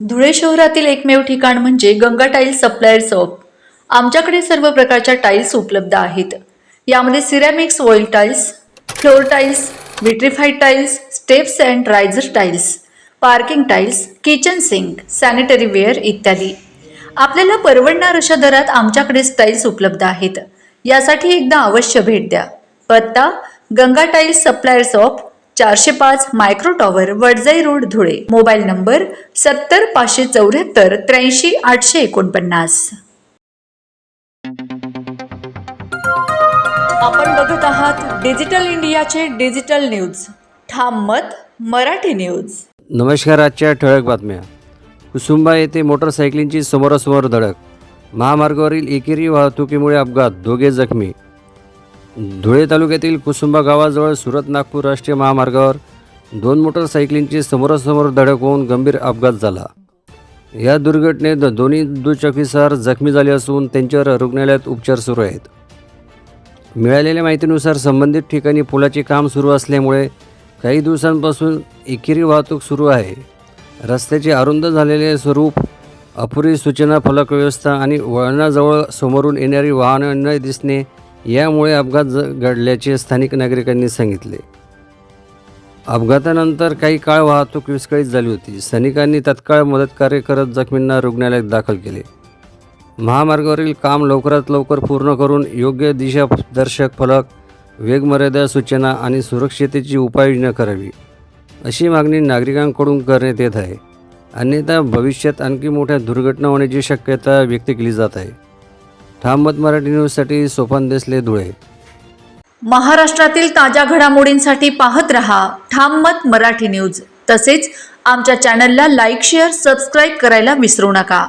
धुळे शहरातील एकमेव ठिकाण म्हणजे गंगा टाइल्स सप्लायर शॉप। आमच्याकडे सर्व प्रकारच्या टाइल्स उपलब्ध आहेत। यामध्ये ceramics wall tiles, floor tiles, vitrified tiles, steps and riser tiles, parking tiles, kitchen sink, sanitary ware इत्यादी। आपल्याला परवडणार अशा दरात आमच्याकडे टाइल्स उपलब्ध आहेत। यासाठी एकदा अवश्य भेट द्या। पत्ता Ganga tiles supplier shop, 405 micro tower, Wadjai road, Dhule. Mobile number 70 574 83 849। आपण बघत आहात डिजिटल इंडियाचे डिजिटल न्यूज। ठाम मत मराठी न्यूज। नमस्कार। आजच्या ठळक बातम्या। कुसुंबा येथे मोटरसायकलींची समोरासमोर धडक, महामार्गावरील एकेरी वाहतुकीमुळे अपघात, दोघे जखमी। धुळे तालुक्यातील कुसुंबा गावाजवळ सुरत नागपूर राष्ट्रीय महामार्गावर दोन मोटरसायकलींची समोरासमोर धडक होऊन गंभीर अपघात झाला। या दुर्घटनेत दोन्ही दुचाकीस्वार जखमी झाले असून त्यांच्यावर रुग्णालयात उपचार सुरू आहेत। मिळालेल्या माहितीनुसार संबंधित ठिकाणी पुलाचे काम सुरू असल्यामुळे काही दिवसांपासून एकेरी वाहतूक सुरू आहे। रस्त्याचे अरुंद झालेले स्वरूप, अपुरी सूचना फलक व्यवस्था आणि वळणाजवळ समोरून येणारी वाहने न दिसणे यामुळे अपघात घडल्याचे स्थानिक नागरिकांनी सांगितले। अपघातानंतर काही काळ वाहतूक विस्कळीत झाली होती। स्थानिकांनी तत्काळ मदतकार्य करत जखमींना रुग्णालयात दाखल केले। महामार्गावरील काम लवकरात लवकर पूर्ण करून योग्य दिशादर्शक फलक, वेगमर्यादा सूचना आणि सुरक्षिततेची उपाययोजना करावी, अशी मागणी नागरिकांकडून करण्यात येत आहे। अन्यथा भविष्यात आणखी मोठ्या दुर्घटना होण्याची शक्यता व्यक्त केली जात आहे। ठाम मत मराठी न्यूजसाठी सोपान देसले, धुळे। महाराष्ट्रातील ताज्या घडामोडींसाठी पाहत रहा ठाम मत मराठी न्यूज। तसेच आमच्या चॅनलला लाईक, शेअर, सबस्क्राईब करायला विसरू नका।